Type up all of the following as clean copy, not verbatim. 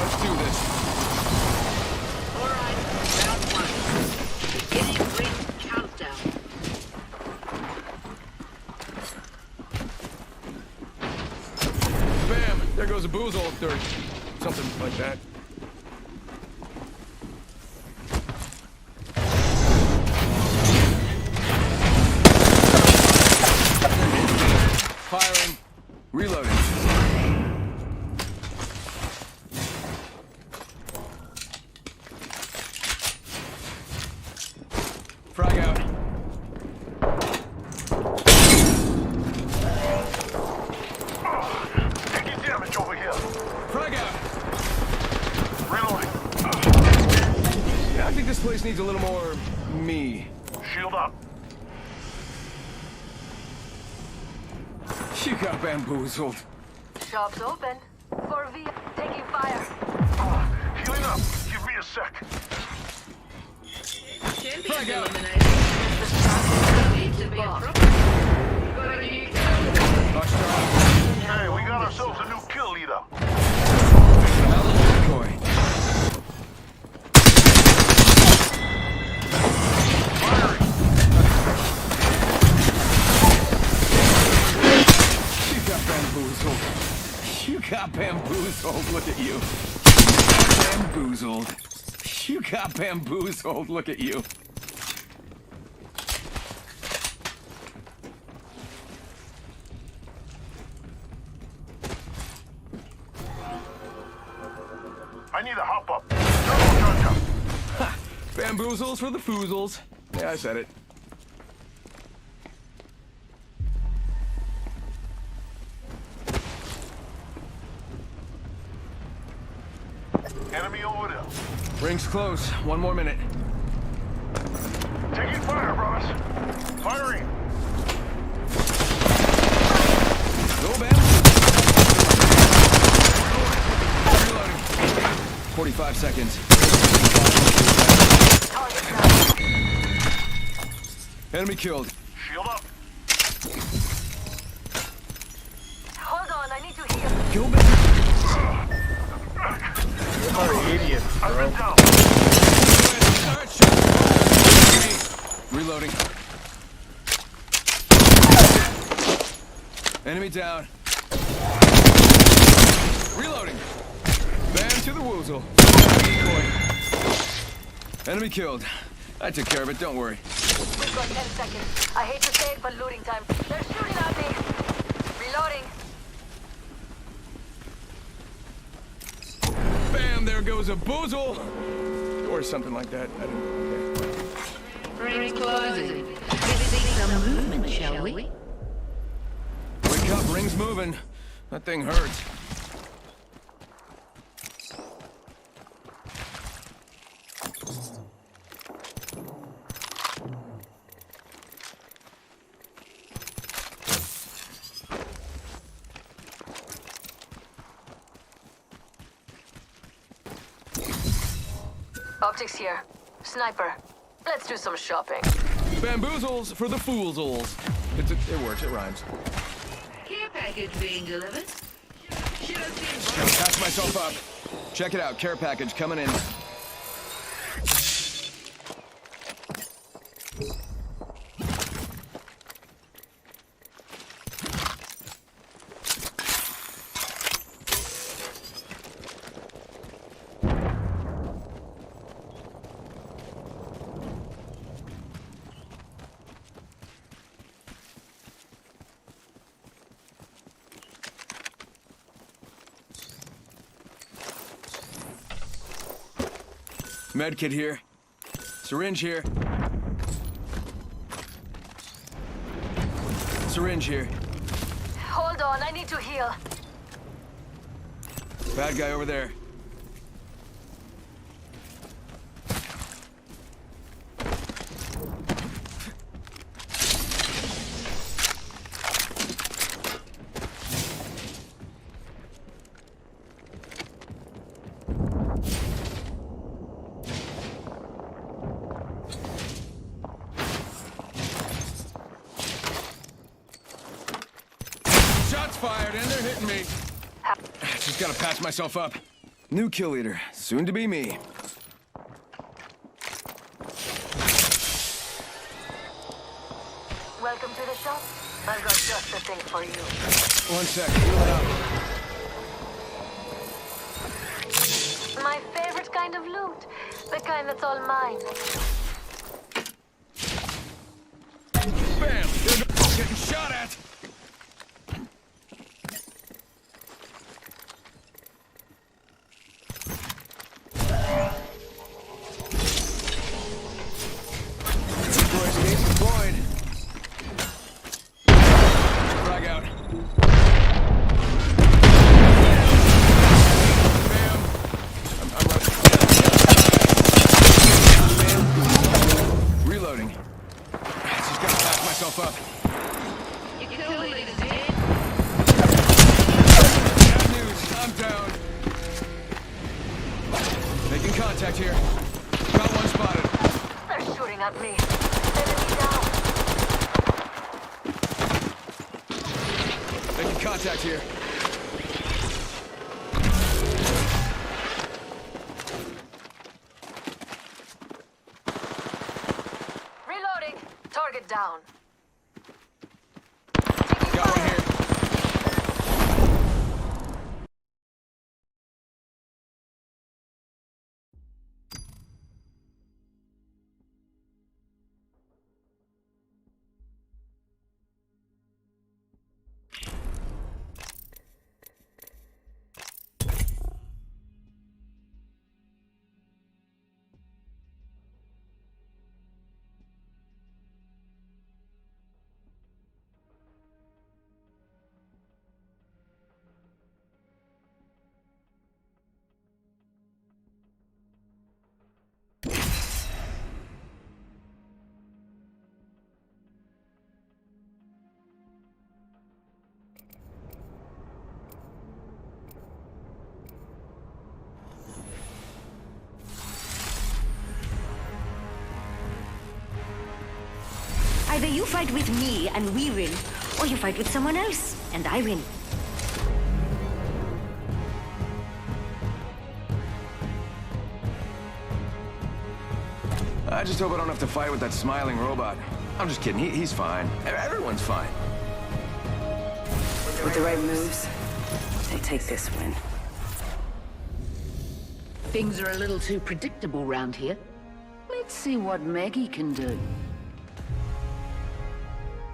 Let's do this. Alright, round one. Beginning ring countdown. Bam! There goes a boozle or something like that. Firing. Reloading. Frag out. Taking damage over here. Frag out. Reloading. Yeah, I think this place needs a little more me. Shield up. You got bamboozled. Shop's open. For V, taking fire. Healing up. Give me a sec. Champions Frag out. eliminated. Need to be a problem. Got a new Buster out. Hey, we got ourselves a new kill leader. Decoy. Firing. You got bamboozled. You got bamboozled. Look at you. Bamboozled. You got bamboozled. Look at you. I need a hop up. Double charge up. Bamboozles for the foozles. Yeah, I said it. Enemy over there. Ring's close. One more minute. Taking fire, brothers. Firing. Go, Bam. Reloading. 45 seconds. Enemy killed. Shield up. Hold on, I need to heal. Kill Bam. I've been down. Start shot. Reloading. Enemy down. Reloading. Bam to the woozle. Decoy. Enemy killed. I took care of it, don't worry. We've got 10 seconds. I hate to say it, but looting time. They're shooting at me. Reloading. Bam, there goes a boozle. Or something like that. I don't know. Okay. Rings closing. Let's see some movement, shall we? Wake up, ring's moving. That thing hurts. Optics here. Sniper. Let's do some shopping. Bamboozles for the foozles. It works, it rhymes. Care package being delivered. Should have been Gotta patch myself up. Check it out, care package coming in. Medkit here. Syringe here. Syringe here. Hold on, I need to heal. Bad guy over there. Shots fired, and they're hitting me. Just gotta patch myself up. New kill leader, soon to be me. Welcome to the shop. I've got just the thing for you. One sec, heal it up. My favorite kind of loot. The kind that's all mine. Bam! Getting shot at! Deployed. Frag out. Bam. I'm running. Reloading. Just gotta patch myself up. Your kill leader's dead. Bad news. I'm down. Making contact here. Got one spotted. They're shooting at me. Enemy down. Making contact here. Reloading. Target down. Got one here. Either you fight with me and we win, or you fight with someone else and I win. I just hope I don't have to fight with that smiling robot. I'm just kidding. He's fine. Everyone's fine. With the right moves, they take this win. Things are a little too predictable round here. Let's see what Maggie can do.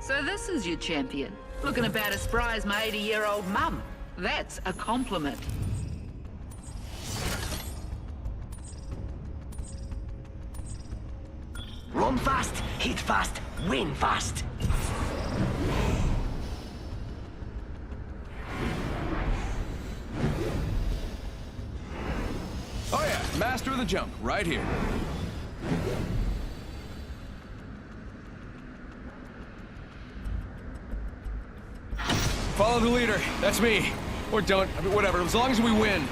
So this is your champion. Looking about as spry as my 80-year-old mum. That's a compliment. Run fast, hit fast, win fast. Oh yeah, master of the jump, right here. Follow the leader. That's me. Or don't. I mean, whatever. As long as we win.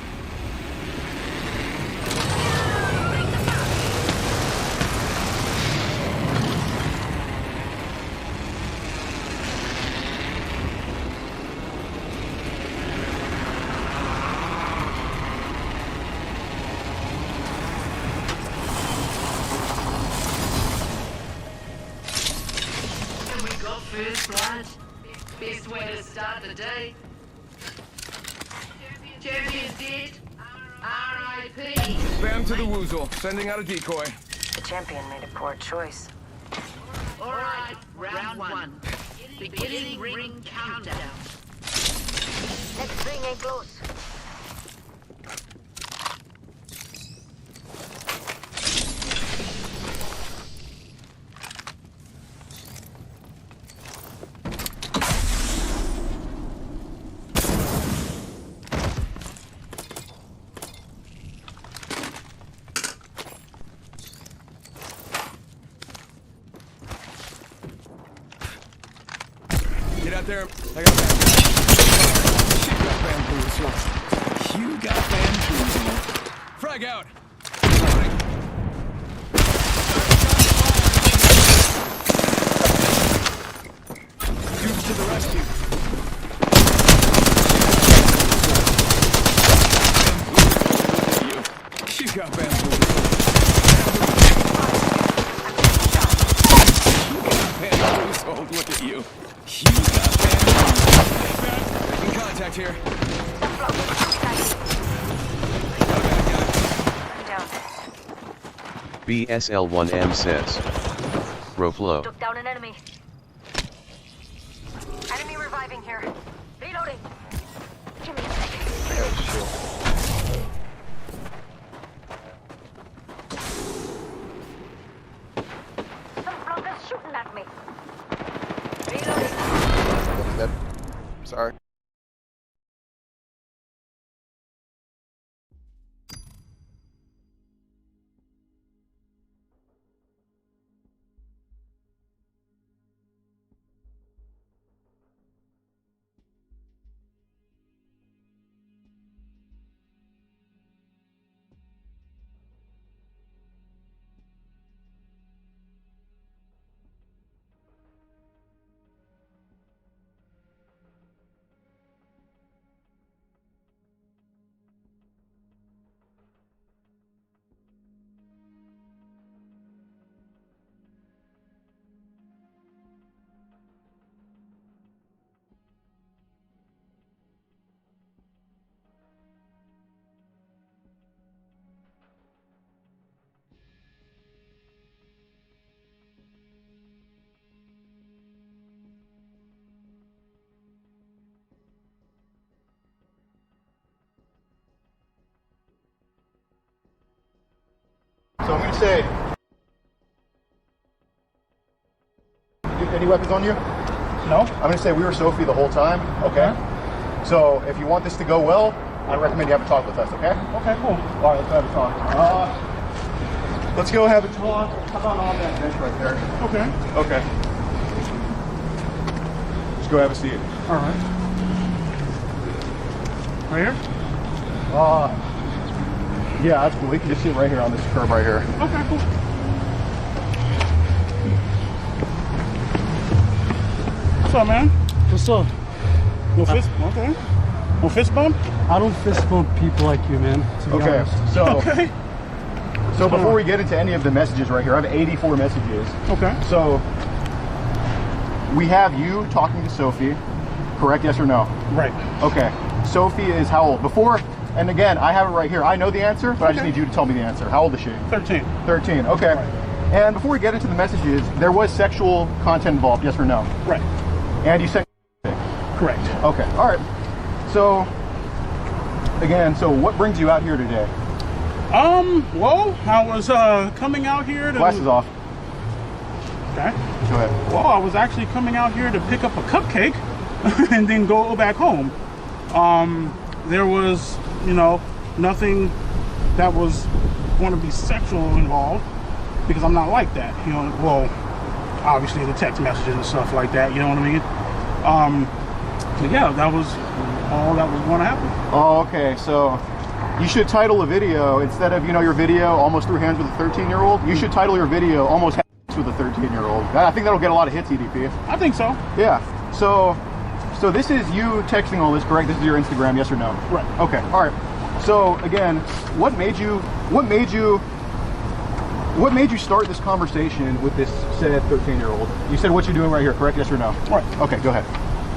And we got first blood. Best way to start the day. Champion's dead. R.I.P. Bam to the woozle. Sending out a decoy. The champion made a poor choice. All right, round one. Beginning ring countdown. Next ring ain't close. Get out there. I got that. She got bamboozled. You got bamboozled. Frag out. Reloading. Dudes to the rescue. You got bamboozled. You got bamboozled. Look at you. You got bamboozled. Making contact here. BSL1M says. Roflo. Took down an enemy. Enemy reviving here. Reloading. Give me a second. Some flunkers shooting at me. Reloading. Sorry. So I'm going to say, any weapons on you? No. I'm going to say we were Sophie the whole time. Okay. So if you want this to go well, I recommend you have a talk with us. Okay. Okay. Cool. All right. Let's have a talk. Let's go have a talk. How about on that bench right there? Okay. Okay. Just go have a seat. All right. Right here? Yeah, that's cool. We can just sit right here on this curb right here. Okay, cool. What's up, man? What's up? No fist? Okay. No fist bump? I don't fist bump people like you, man, to be honest. So before we get into any of the messages right here, I have 84 messages. Okay. So we have you talking to Sophie, correct? Yes or no? Right. Okay. Sophie is how old? Before, and again, I have it right here. I know the answer, but I just need you to tell me the answer. How old is she? 13. 13, okay. Right. And before we get into the messages, there was sexual content involved, yes or no? Right. And you said correct. Okay, all right. So, again, so what brings you out here today? Well, I was coming out here to... Glasses off. Okay. Go ahead. Well, I was actually coming out here to pick up a cupcake and then go back home. There was, you know, nothing that was going to be sexual involved because I'm not like that, you know. Well, obviously the text messages and stuff like that, you know what I mean? But yeah, that was all that was going to happen. Oh, okay. So you should title a video, instead of, you know, your video almost threw hands with a 13-year-old, you should title your video almost had sex with a 13-year-old. I think that'll get a lot of hits, EDP. I think so. Yeah. So this is you texting all this, correct? This is your Instagram, yes or no? Right. Okay. All right. So again, what made you start this conversation with this said 13-year-old? You said what you're doing right here, correct? Yes or no? Right. Okay, go ahead.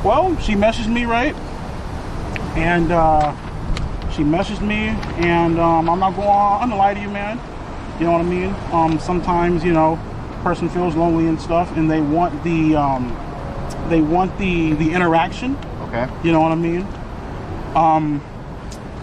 Well, she messaged me, right? And she messaged me, and I'm not going to lie to you, man. You know what I mean? Sometimes, you know, a person feels lonely and stuff, and they want the interaction. Okay. You know what I mean?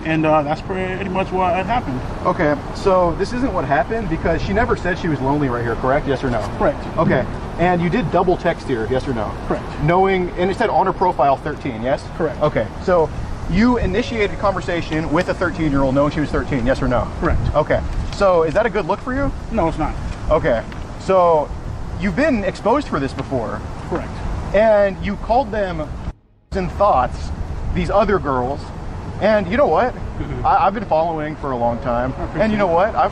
And that's pretty much what had happened. Okay, so this isn't what happened because she never said she was lonely right here, correct? Yes or no? Correct. Okay, and you did double text here, yes or no? Correct. Knowing, and it said on her profile 13, yes? Correct. Okay, so you initiated conversation with a 13-year-old knowing she was 13, yes or no? Correct. Okay, so is that a good look for you? No, it's not. Okay, so you've been exposed for this before. Correct. And you called them in thoughts, these other girls. And you know what? I've been following for a long time. And you know what? I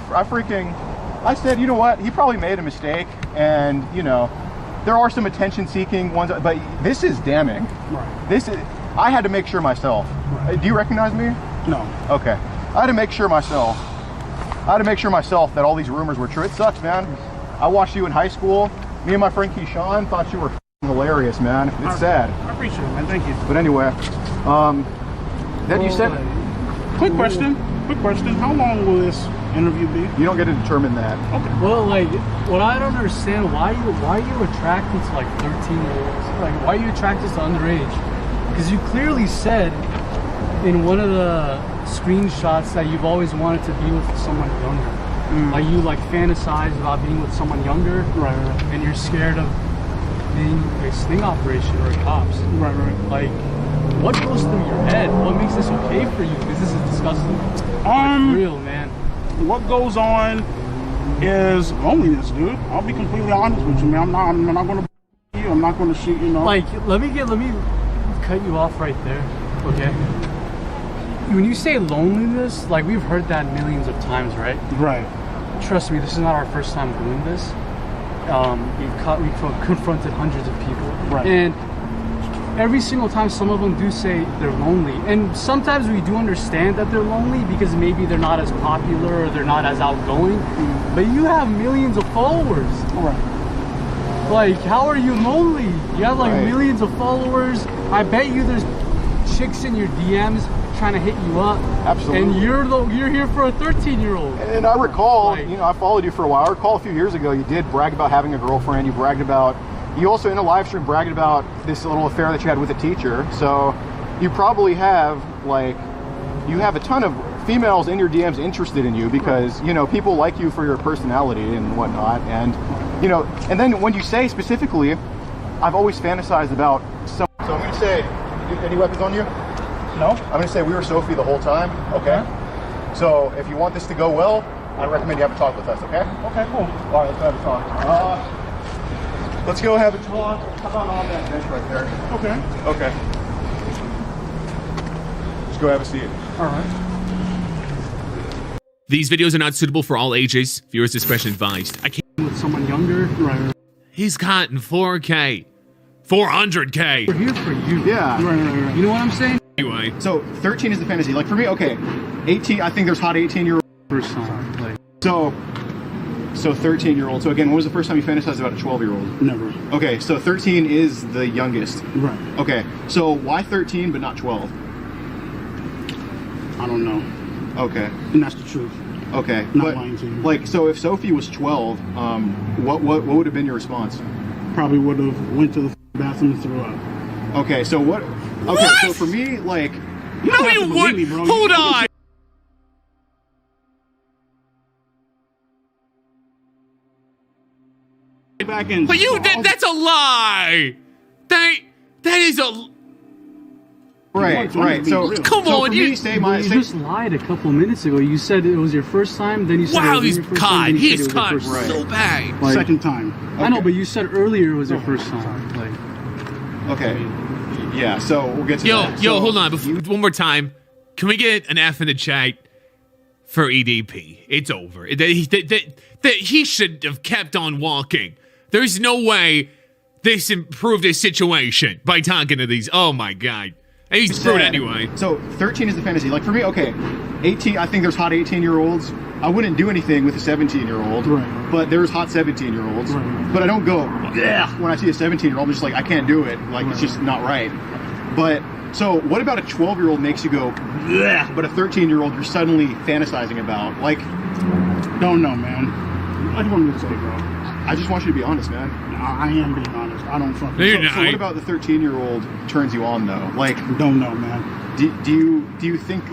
said, you know what? He probably made a mistake. And, you know, there are some attention-seeking ones, but this is damning. Right. I had to make sure myself. Right. Do you recognize me? No. Okay. I had to make sure myself. I had to make sure myself that all these rumors were true. It sucks, man. I watched you in high school. Me and my friend Keyshawn thought you were hilarious, man. It's sad. I appreciate it, man. Thank you. But anyway, then you said... Quick question. How long will this interview be? You don't get to determine that. Okay. Well, like, what I don't understand, why are you attracted to like 13-year-olds? Like, why are you attracted to underage? Because you clearly said in one of the screenshots that you've always wanted to be with someone younger. Like, you like fantasize about being with someone younger, right. And you're scared of being a sting operation or cops. Right. Like, what goes through your head? What makes this okay for you? Because this is disgusting. Like, real, man. What goes on is loneliness, dude. I'll be completely honest with you, man. I'm not gonna you. I'm not gonna shoot, you know. Like, let me cut you off right there, okay? When you say loneliness, like, we've heard that millions of times, right? Right. Trust me, this is not our first time doing this. We've confronted hundreds of people, right? And every single time, some of them do say they're lonely, and sometimes we do understand that they're lonely because maybe they're not as popular or they're not as outgoing. But you have millions of followers, right? Like, how are you lonely? You have like millions of followers. I bet you there's chicks in your DMs trying to hit you up. Absolutely. And you're here for a 13-year-old. And I recall, you know, I followed you for a while. I recall a few years ago you did brag about having a girlfriend. You also in a live stream bragged about this little affair that you had with a teacher. So you probably have you have a ton of females in your DMs interested in you because, you know, people like you for your personality and whatnot. And, you know, and then when you say specifically, I've always fantasized about some. So I'm going to say, any weapons on you? No. I'm going to say we were Sophie the whole time. Okay. So if you want this to go well, I recommend you have a talk with us. Okay. Okay. Cool. All right. Let's have a talk. Let's go have a talk. How about on that bench right there? Okay. Okay. Just go have a seat. All right. These videos are not suitable for all ages. Viewers discretion advised. I can't with someone younger. Right. He's caught in 4K. 400K. We're here for you. Yeah. Right. You know what I'm saying? Anyway. So 13 is the fantasy. Like for me, okay. 18, I think there's hot 18-year-old. First time. Like. So 13-year-old. So again, when was the first time you fantasized about a 12-year-old? Never. Okay, so 13 is the youngest. Right. Okay, so why 13 but not 12? I don't know. Okay. And that's the truth. Okay. Not lying to you. Like, so if Sophie was 12, what would have been your response? Probably would have went to the bathroom and threw up. Okay, so what? Okay, so for me, like, you don't have to believe me, bro. Hold on. Back in. But that's a lie. That is a. Right. So come on, you just lied a couple minutes ago. You said it was your first time, then you said wow, it was he's your first caught. time, then you He's said it was your caught first so time. bad. Like, second time. Okay. I know, but you said earlier it was your first time. Like, okay. Yeah. So we'll get to that. Yo, hold on. One more time. Can we get an F in the chat for EDP? It's over. That he should have kept on walking. There's no way this improved his situation by talking to these. Oh my god. And he's screwed anyway. So 13 is the fantasy. Like for me, okay, 18. I think there's hot 18-year-olds. I wouldn't do anything with a 17-year-old. Right. But there's hot 17-year-olds. Right. But I don't go, yeah, when I see a 17-year-old. I'm just like, I can't do it. Like it's just not right. But so what about a 12-year-old makes you go, yeah, but a 13-year-old you're suddenly fantasizing about? Like, don't know, man. I don't want me to say, bro. I just want you to be honest, man. I am being honest. I don't fucking. So what about the 13-year-old turns you on though? Like, don't know, man. Do you think?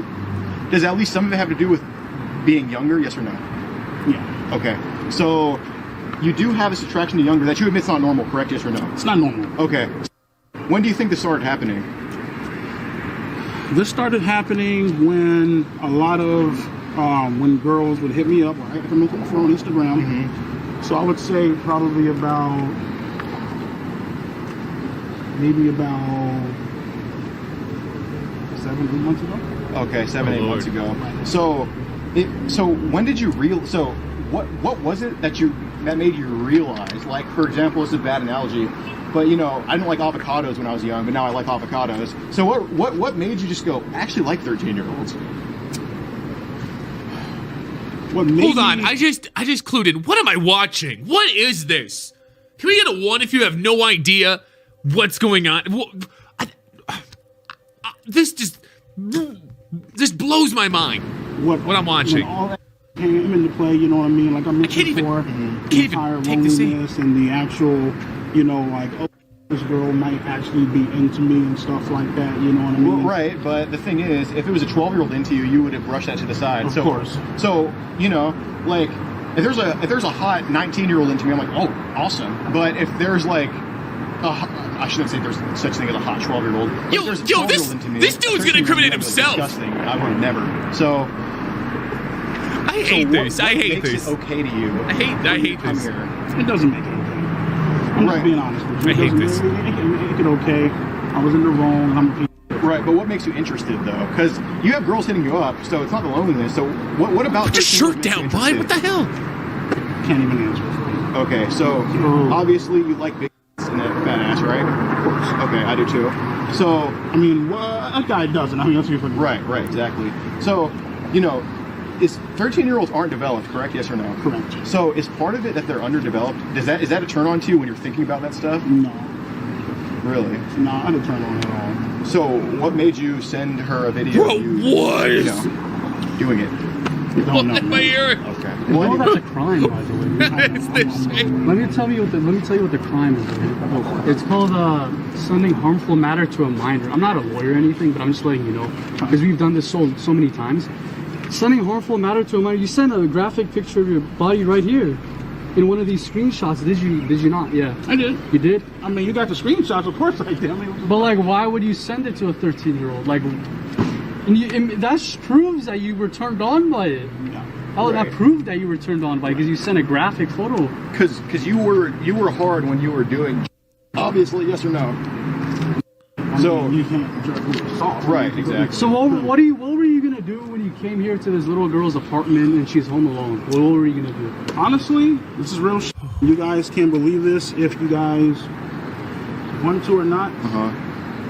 Does at least some of it have to do with being younger? Yes or no? Yeah. Okay. So you do have this attraction to younger that you admit's not normal, correct? Yes or no? It's not normal. Okay. When do you think this started happening? This started happening when a lot of when girls would hit me up or I come look for on Instagram. Mm-hmm. So I would say probably maybe about 7-8 months ago. Okay, 7-8 months ago. So when did you So what was it that made you realize? Like, for example, this is a bad analogy, but you know, I didn't like avocados when I was young, but now I like avocados. So what made you just go, I actually like 13-year-olds? What made Hold on, me- I just clued in. What am I watching? What is this? Can we get a 1 if you have no idea what's going on? This blows my mind. What I'm watching. When all that came into play, you know what I mean? Like I mentioned before, the entire loneliness and the actual, you know, like, oh, this girl might actually be into me and stuff like that, you know what I mean? Well, right, but the thing is, if it was a 12-year-old into you, you would have brushed that to the side. Of course. So, you know, like, if there's a hot 19-year-old into me, I'm like, oh, awesome. But if there's like, I shouldn't say there's such thing as a hot 12-year-old. This dude's gonna incriminate himself. Disgusting. I would have never. So. I hate this. What I hate makes this. it okay to you? I hate this. Here? It doesn't make it okay. I'm just being honest with you. I hate this. It could okay. I was in the wrong. And I'm a piece of Right, but what makes you interested though? Because you have girls hitting you up, so it's not the loneliness. So what about? Put your shirt down, bud. What the hell? Can't even answer. Okay, so obviously you like big and a fat ass, right? Of course. Okay, I do too. So I mean, a guy doesn't. I mean, that's what you're right, exactly. So, you know, 13-year-olds aren't developed, correct? Yes or no? Correct. So is part of it that they're underdeveloped? Is that a turn on to you when you're thinking about that stuff? No. Really? No, I didn't turn on at all. So what made you send her a video? Bro, of you, what? You know, doing it? What in my ear? Okay. Well, that's a crime, by the way. It's this shit. Let me tell you what the crime is. Right? It's called sending harmful matter to a minor. I'm not a lawyer or anything, but I'm just letting you know because we've done this so many times. Sending harmful matter to a minor. You sent a graphic picture of your body right here in one of these screenshots. Did you not? Yeah. I did. You did? I mean, you got the screenshots, of course I did. I mean, but like, why would you send it to a 13-year-old? Like, and that proves that you were turned on by it. Yeah. Oh, that proved that you were turned on by it because you sent a graphic photo. Because you were hard when you were doing. Obviously, yes or no. So you can't judge who you saw. Right, exactly. So what were you gonna do when you came here to this little girl's apartment and she's home alone? What were you gonna do? Honestly, this is real shit. You guys can't believe this if you guys want to or not.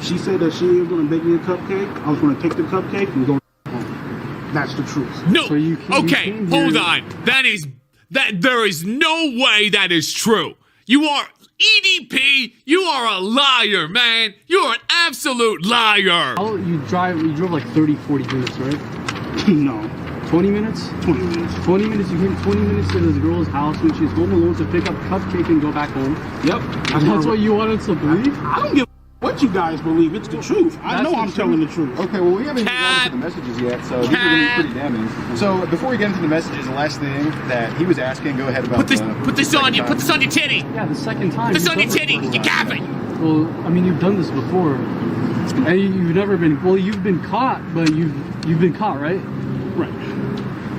She said that she was gonna bake me a cupcake. I was gonna take the cupcake and go home. That's the truth. No. So Okay, hold on. There is no way that is true. You are EDP. You are a liar, man. You're an absolute liar. You drove like 30, 40 minutes, right? No. 20 minutes? 20 minutes. 20 minutes. You came 20 minutes to this girl's house when she's home alone to pick up cupcake and go back home. Yep. That's what you wanted to believe? I don't give a what you guys believe. It's the truth. I know I'm telling the truth. Okay, well, we haven't even gone into the messages yet, so these are going to be pretty damning. So before we get into the messages, the last thing that he was asking, go ahead about put this on you. Put this on your titty. Yeah, the second time. Put this on your titty. You gapping. Well, I mean, you've done this before, and you've never been. Well, you've been caught, but you've been caught, right? Right.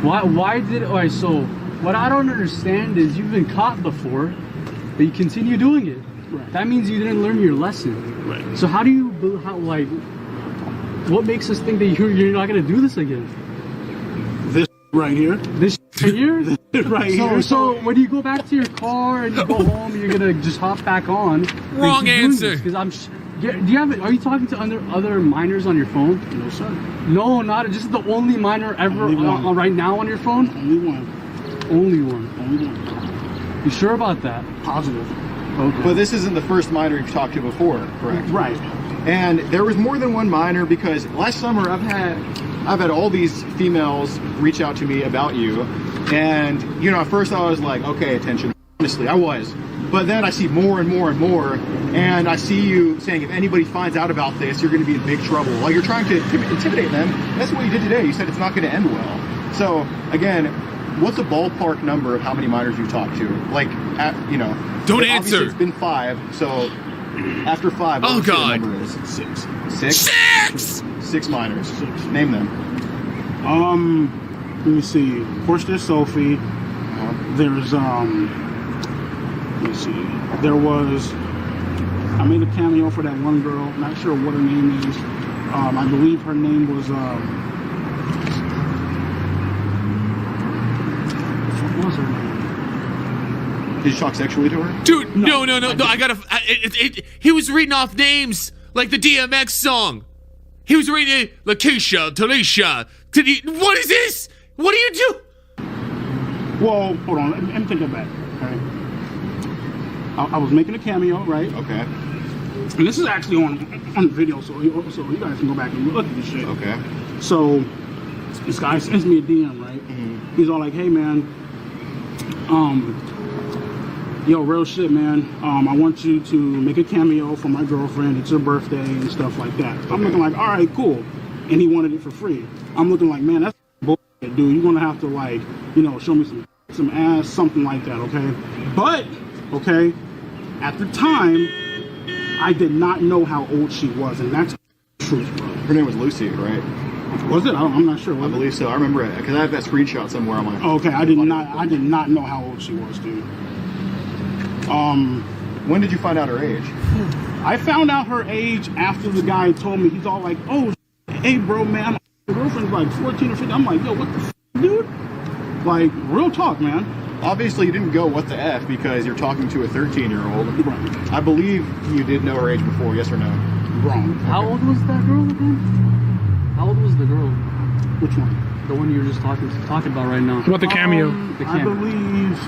Why did? Alright, so what I don't understand is you've been caught before, but you continue doing it. Right. That means you didn't learn your lesson. Right. So how what makes us think that you're not gonna do this again? This right here. This right here? Right here. So when you go back to your car and you go home, you're gonna just hop back on. Wrong answer. Because are you talking to other minors on your phone? No, sir. No, not just the only minor ever right now on your phone. Only one. Only one. Only one. You sure about that? Positive. Okay. But this isn't the first minor you've talked to before, correct? Right. And there was more than one minor because last summer I've had all these females reach out to me about you, and you know, at first I was like, okay, attention. Honestly, I was. But then I see more and more and more, and I see you saying if anybody finds out about this, you're going to be in big trouble. Like you're trying to intimidate them. That's what you did today. You said it's not going to end well. So again, what's a ballpark number of how many minors you talked to? Like, you know. Don't obviously answer. It's been 5, so after 5, what would you say the number is? 6. 6? 6 minors. 6. Name them. Let me see. Of course, there's Sophie. There's let me see. There was. I made a cameo for that one girl. Not sure what her name is. I believe her name was. What was her name? Did you talk sexually to her? Dude, no. I gotta. He was reading off names like the DMX song. He was reading Lakeisha, Talisha. What is this? What do you do? Well, hold on. Let me take that back. Okay. I was making a cameo, right? Okay. And this is actually on video, so you guys can go back and look at this shit. Okay. So this guy sends me a DM, right? He's all like, "Hey, man, yo, real shit, man. I want you to make a cameo for my girlfriend. It's her birthday and stuff like that." I'm looking like, all right, cool. And he wanted it for free. I'm looking like, man, that's bullshit, dude. You're gonna have to, like, you know, show me some ass, something like that, okay? But, okay, at the time, I did not know how old she was, and that's the truth, bro. Her name was Lucy, right? Was it? I'm not sure. I believe so. I remember it because I have that screenshot somewhere on my. Okay, I did not know how old she was, dude. When did you find out her age? I found out her age after the guy told me. He's all like, "Oh, hey, bro, man, my girlfriend's like 14 or 15." I'm like, "Yo, what the f, dude?" Like, real talk, man. Obviously, you didn't go what the F because you're talking to a 13-year-old. Right. I believe you did know her age before, yes or no? Wrong. How old was that girl again? How old was the girl? Which one? The one you were just talking about right now. What the cameo? The I cameo. believe.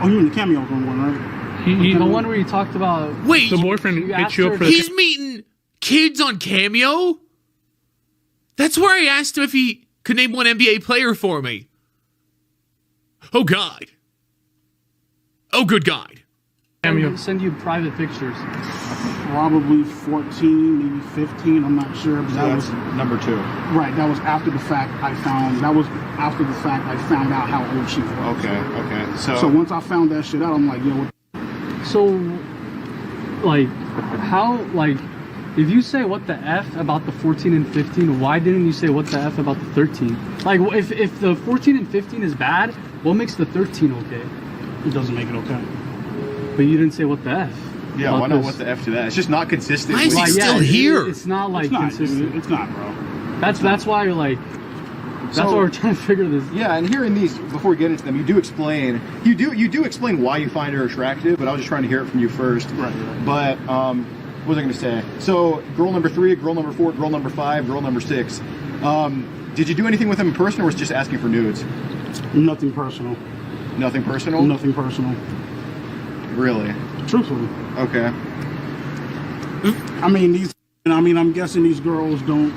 Oh, you in the cameo one, right? The one where you talked about. Wait, the boyfriend you hit asked you up her- for the. he's meeting kids on Cameo? That's where I asked him if he could name one NBA player for me. Oh, God. Oh, good God. Cameo. Send you private pictures. Probably 14, maybe 15. I'm not sure. But So that that's was number 2. right. That was after the fact. I found out how old she was. Okay. So once I found that shit out, I'm like, yo, what? So, like, how, like, if you say what the F about the 14 and 15, why didn't you say what the F about the 13? Like, if the 14 and 15 is bad, what makes the 13 okay? It doesn't make it okay. But you didn't say what the F. Yeah, why not what the F to that? It's just not consistent. Why is he with- still here? It's not, like, It's not, consistent. dude. It's not, bro. That's why you're like, that's why we're trying to figure this. Yeah, and here in these, before we get into them, you do explain why you find her attractive, but I was just trying to hear it from you first. Right. But what was I going to say? So, girl number 3, girl number 4, girl number 5, girl number 6. Did you do anything with them in person, or was it just asking for nudes? Nothing personal. Nothing personal? Nothing personal. Really? Truthfully. Okay. I mean, I'm guessing these girls don't.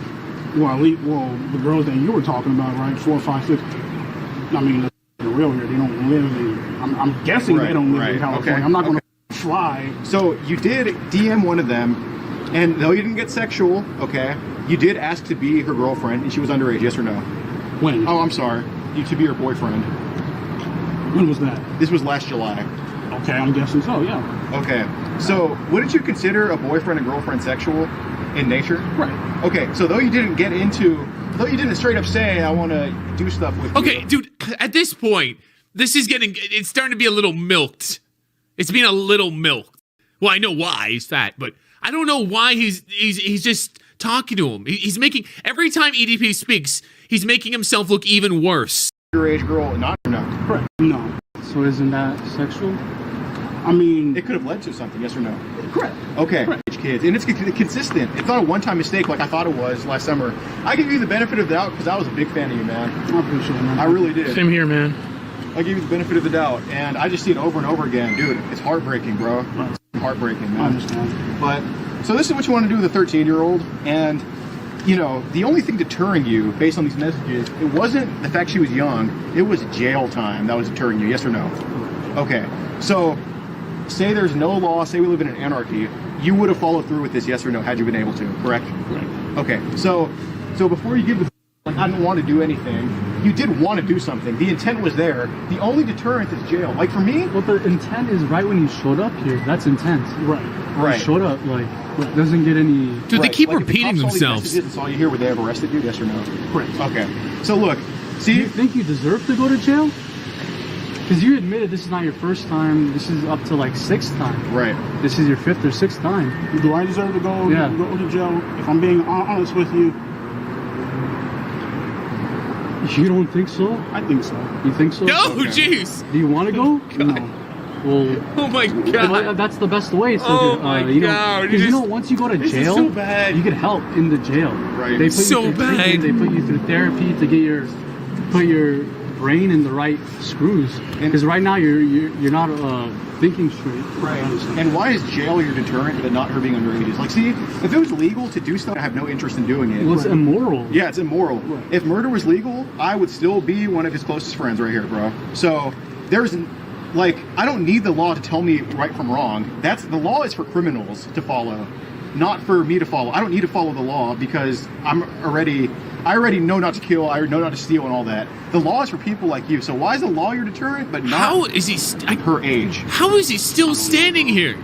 Well, the girls that you were talking about, right? 4, 5, 6. I mean, they're real here. They don't live in. I'm guessing they don't live in California. Okay. I'm not going to fly. So you did DM one of them, and though you didn't get sexual, okay, you did ask to be her girlfriend, and she was underage. Yes or no? When? Oh, I'm sorry. You to be her boyfriend. When was that? This was last July. Okay, I'm guessing so. Yeah. Okay. So, wouldn't you consider a boyfriend and girlfriend sexual in nature? Right. Okay. So, though you didn't straight up say, I want to do stuff with you. Okay, dude, at this point, it's starting to be a little milked. It's being a little milked. Well, I know why he's fat, but I don't know why he's just talking to him. He's making, every time EDP speaks, he's making himself look even worse. Underage girl, not or no? Correct. No. So isn't that sexual? I mean, It could have led to something, yes or no? correct. Okay, Correct. kids, and it's consistent. It's not a one-time mistake like I thought it was last summer. I give you the benefit of the doubt because I was a big fan of you, man. I appreciate it, man. I really did. Same here, man. I give you the benefit of the doubt, and I just see it over and over again, dude. It's heartbreaking, bro. It's heartbreaking, man. I understand. But so this is what you want to do with a 13-year-old, and you know the only thing deterring you based on these messages, it wasn't the fact she was young. It was jail time that was deterring you. Yes or no? Okay. So say there's no law. Say we live in an anarchy. You would have followed through with this, yes or no, had you been able to. Correct? Right. Okay. So before you give the like, I didn't want to do anything. You did want to do something. The intent was there. The only deterrent is jail. Like for me, Well, the intent is right when you showed up here. That's intent. Right. You showed up, like, it doesn't get any... Dude, they right, keep like, if the repeating cops saw these themselves. messages and saw you here, would they have arrested you? Yes or no? Correct. Okay. So look, Do see, you think you deserve to go to jail? Because you admitted this is not your first time. This is up to, like, 6th time. right. This is your 5th or 6th time. Do I deserve to go to jail? If I'm being honest with you, You don't think so? I think so. You think so? No, Okay. jeez. Do you want to go? No. Well, Oh my God. that's the best way. Oh my you know, God, because you you know, just- once you go to this is jail, so bad. you get help in the jail. Right. They put So you through bad. treatment, they put you through therapy to get put your brain in the right screws. Because right now you're not thinking straight. Right. And why is jail your deterrent but not her being underage? Like, see, if it was legal to do stuff, I have no interest in doing it. Well, it's immoral. Yeah, it's immoral. Right. If murder was legal, I would still be one of his closest friends right here, bro. So there's, like, I don't need the law to tell me right from wrong. The law is for criminals to follow, not for me to follow. I don't need to follow the law because I already know not to kill, I know not to steal and all that. The law is for people like you. So why is the law your deterrent, but not How is he her age? How is he still standing here?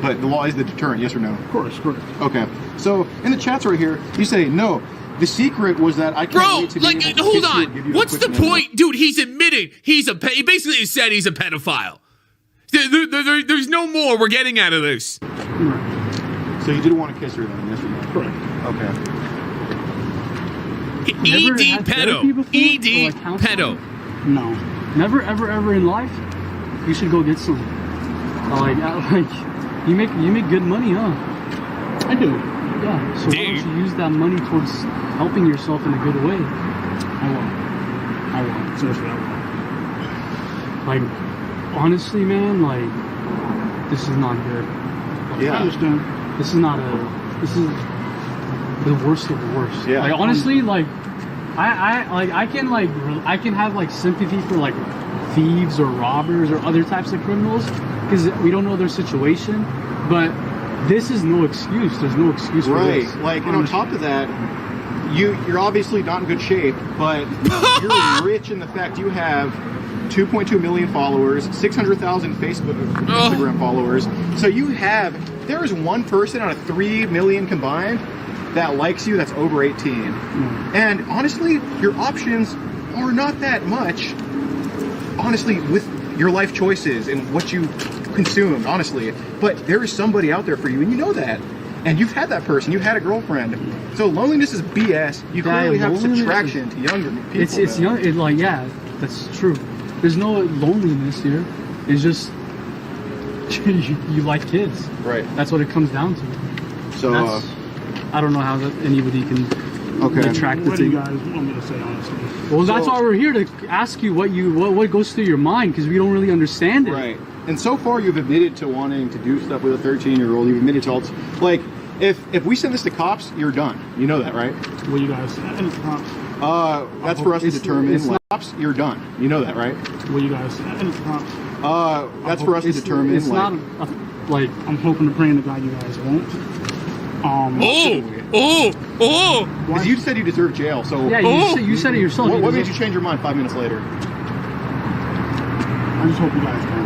But the law is the deterrent, yes or no? Of course, correct. Okay. So in the chats right here, you say, no, the secret was that I can't wait to be able to hold kiss you and give on. you a What's the quick minute. point? Dude, he's admitting he basically said he's a pedophile. There's no more we're getting out of this. So you didn't want to kiss her then, yes or no? Correct. Okay. ED pedo. ED pedo. No, never ever in life. You should go get some. Like you make good money, huh? I do. Yeah. So why don't you use that money towards helping yourself in a good way? I will. Seriously, I will. Like, honestly, man, like, this is not good. Like, Yeah. I understand. This is the worst of the worst. Yeah. Like, honestly, like, I can have like sympathy for like thieves or robbers or other types of criminals because we don't know their situation, but this is no excuse. There's no excuse for this. Right. Like, and on top of that, you're obviously not in good shape, but you're rich in the fact you have 2.2 million followers, 600,000 Instagram followers. So there is one person out of 3 million combined that likes you that's over 18. And honestly, your options are not that much, honestly, with your life choices and what you consumed, honestly. But there is somebody out there for you, and you know that. And you've had that person. You've had a girlfriend. So loneliness is BS. You clearly have subtraction to younger people. It's young. Like, yeah, that's true. There's no loneliness here. It's just you like kids. Right. That's what it comes down to. So I don't know how anybody can be attracted What to do you guys want me to say, honestly? Well, that's why we're here, to ask you what goes through your mind, because we don't really understand it. Right. And so far, you've admitted to wanting to do stuff with a 13-year-old. You've admitted to all. Like, if we send this to cops, you're done. You know that, right? What you guys? That's for us to determine. Like, cops, you're done. You know that, right? What you guys? That's for us to determine. It's like, not like I'm hoping to pray to God you guys won't. Because you said you deserve jail, so yeah, you said it yourself. What made you change your mind 5 minutes later? I just hope you guys don't.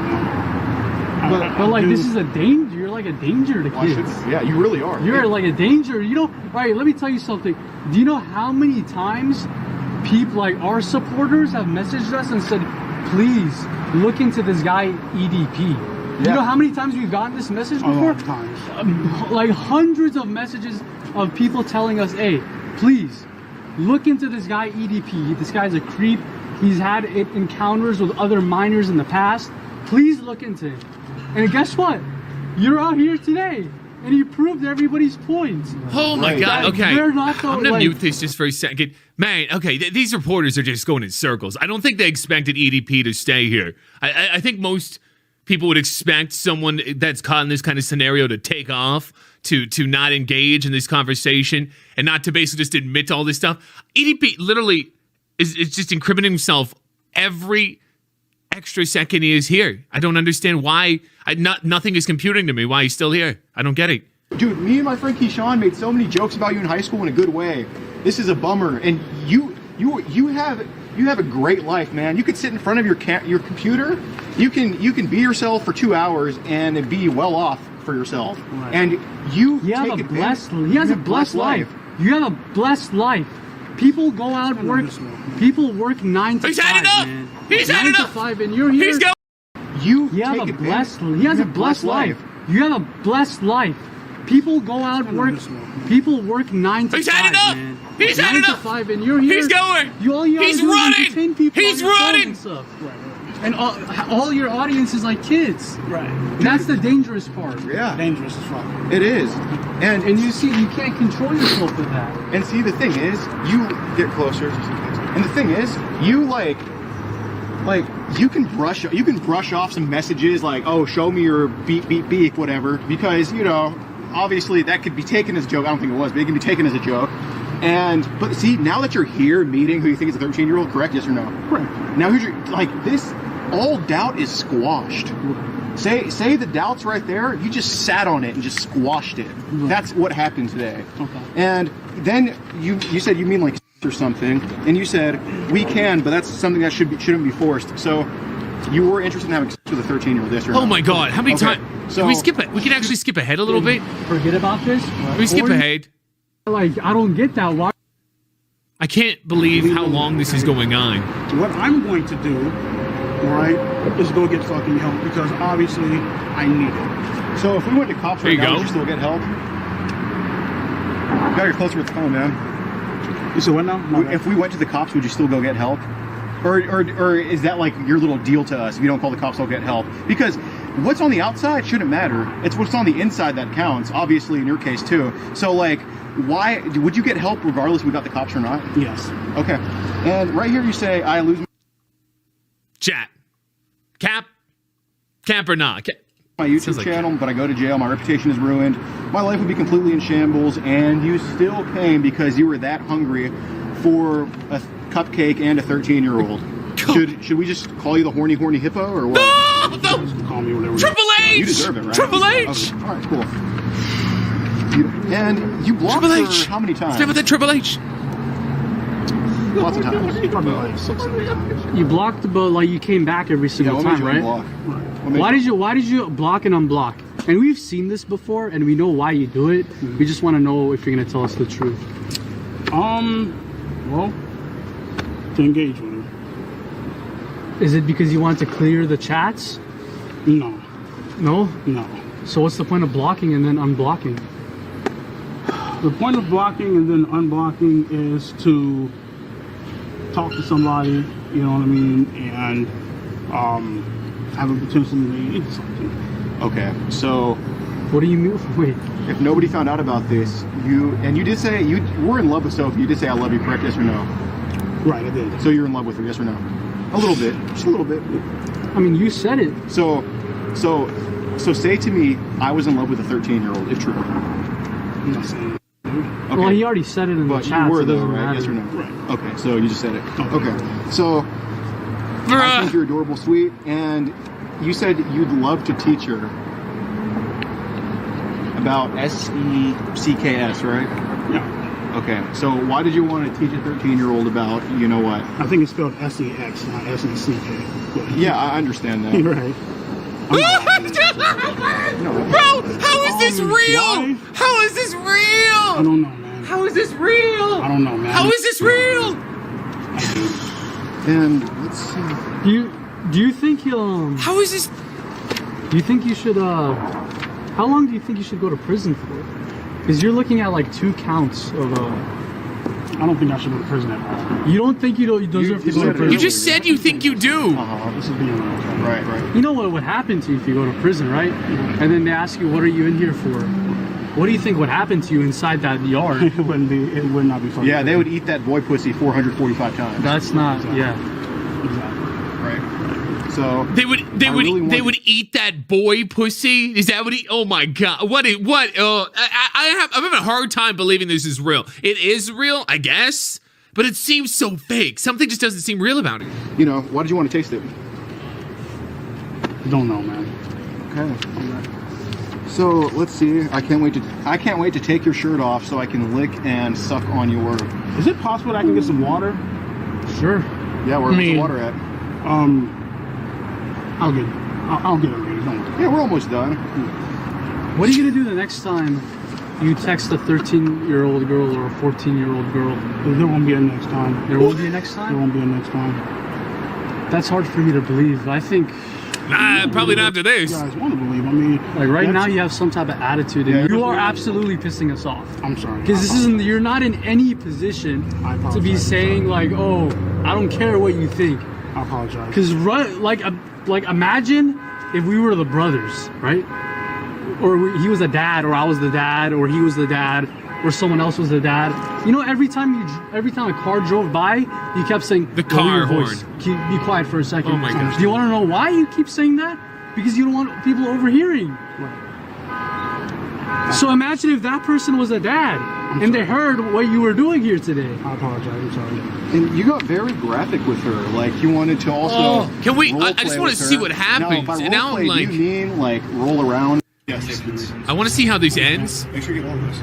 But like, this is a danger. You're like a danger to kids. Yeah, you really are. You're like a danger. You know, right? Let me tell you something. Do you know how many times people, like our supporters, have messaged us and said, "Please look into this guy EDP." You know how many times we've gotten this message before? A lot of times. Like hundreds of messages of people telling us, "Hey, please look into this guy EDP. This guy's a creep. He's had encounters with other minors in the past. Please look into it." And guess what? You're out here today, and you proved everybody's points. Oh my God! Okay, they're not I'm gonna mute this just for a second, man. Okay, these reporters are just going in circles. I don't think they expected EDP to stay here. I think most people would expect someone that's caught in this kind of scenario to take off, to not engage in this conversation, and not to basically just admit to all this stuff. EDP literally is just incriminating himself every extra second he is here. I don't understand why. Nothing is computing to me why he's still here. I don't get it. Dude, me and my friend Keyshawn made so many jokes about you in high school in a good way. This is a bummer, and you have a great life, man. You could sit in front of your computer. You can be yourself for 2 hours and be well off for yourself. Right. And he has a blessed life. You have a blessed life. People go out and work. People work 9 to 5. He's had enough. Man. He's had 9 enough. to 5, and you're here. He's going. He has a blessed life. You have a blessed life. People go out and work. People work 9 to 5. He's had enough. Man. He's had 9 enough. to 5, and you're here. He's going. He's running. He's running. And stuff. And all your audience is like kids. Right. That's the dangerous part. Yeah. Dangerous as fuck. It is. And you see, you can't control yourself with that. And see, the thing is, you get closer. And the thing is, you like like you can brush off some messages like, oh, show me your beep beep beep, whatever, because you know, obviously that could be taken as a joke. I don't think it was, but it can be taken as a joke. But see, now that you're here meeting who you think is a 13-year-old, correct? Yes or no? Correct. Now here's your, like, this, all doubt is squashed. Say the doubt's right there, you just sat on it and just squashed it. That's what happened today. Okay. And then you said you mean like or something, and you said we can, but that's something that shouldn't be forced. So you were interested in having sex with a 13-year-old, yes or no? Oh my God! How many times? So can we skip it? We can actually skip ahead a little bit. Forget about this. Can we skip ahead? Like, I don't get that. Why? I can't believe how long this is going on. What I'm going to do, right, is go get fucking help because obviously I need it. So if we went to cops right now, would you still get help? You gotta get closer with the phone, man. You said what now? If we went to the cops, would you still go get help? Or is that like your little deal to us? If you don't call the cops, I'll get help. Because what's on the outside shouldn't matter. It's what's on the inside that counts, obviously in your case too. So like, why would you get help regardless if we got the cops or not? Yes. Okay. And right here you say, I lose Chat. Cap or not? my YouTube channel, but I go to jail, my reputation is ruined, my life would be completely in shambles, and you still came because you were that hungry for a cupcake and a 13-year-old. Should we just call you the horny hippo, or what? No! Call me whatever. Triple H! You deserve it, right? Triple H! Okay. All right, cool. And you blocked Triple her H. how many times? Stay with that Triple H. Lots of times. Probably like 6 times. You blocked, but like you came back every single time, right? Why did you block and unblock? And we've seen this before, and we know why you do it. We just want to know if you're gonna tell us the truth. Well, to engage with her. Is it because you want to clear the chats? No. No? No. So what's the point of blocking and then unblocking? The point of blocking and then unblocking is to talk to somebody, you know what I mean, and have a potentially lead into something. Okay, so what do you mean? Wait. If nobody found out about this, you did say you were in love with Sophie. You did say I love you, correct? Yes or no? Right, I did. So you're in love with her, yes or no? A little bit, just a little bit. I mean, you said it. So say to me, I was in love with a 13-year-old, if true. I'm not saying. Okay. Well, he already said it in the chat. You were so though, right? Yes or no? Right. Okay, so you just said it. Okay, so I think you're adorable, sweet, and you said you'd love to teach her about SECKS, right? Yeah. Okay, so why did you want to teach a 13-year-old about, you know what? I think it's spelled S-E-X, not S-E-C-K. Yeah, I understand that. You're right. Bro, how is this real? Why? How is this real? I don't know, man. How is this real? I don't know, man. How is this real? And let's see. Do you think he'll How is this? Do you think you should how long do you think you should go to prison for? Because you're looking at like 2 counts of I don't think I should go to prison at all. You don't think you deserve to go to prison? You just said you think you do. This is being right. You know what would happen to you if you go to prison, right? And then they ask you, what are you in here for? What do you think would happen to you inside that yard? It would not be fun. Yeah, they would eat that boy pussy 445 times. That's not, exactly. Yeah. Exactly. Right. So they would eat that boy pussy. Is that what he? Oh my God! I'm having a hard time believing this is real. It is real, I guess, but it seems so fake. Something just doesn't seem real about it. You know, why did you want to taste it? Don't know, man. Okay. So let's see. I can't wait to take your shirt off so I can lick and suck on your. Is it possible that I can get some water? Sure. Yeah, where's the water at? I'll get it ready. Don't worry. Yeah, we're almost done. What are you gonna do the next time you text a 13-year-old girl or a 14-year-old girl? There won't be a next time. There won't be a next time? There won't be a next time. That's hard for me to believe. I think... Nah, probably not after this. You guys want to believe. I mean... Like, right now you have some type of attitude, and you are absolutely pissing us off. I'm sorry. Because you're not in any position to be saying, like, oh, I don't care what you think. I apologize. Because, like, imagine if we were the brothers, right? Or he was the dad, or I was the dad, or he was the dad, or someone else was the dad. You know, every time a car drove by, you kept saying The car "Lower your voice. Be quiet for a second." Oh my gosh. Do you want to know why you keep saying that? Because you don't want people overhearing. So imagine if that person was a dad and they heard what you were doing here today. I apologize. I'm sorry. And you got very graphic with her. Like you wanted to also. Can we? I role-play just want to with see her. what happens. Now, if I And now I'm role-play, like, do you mean like roll around? Yes. I want to see how this ends. Make sure you get all this.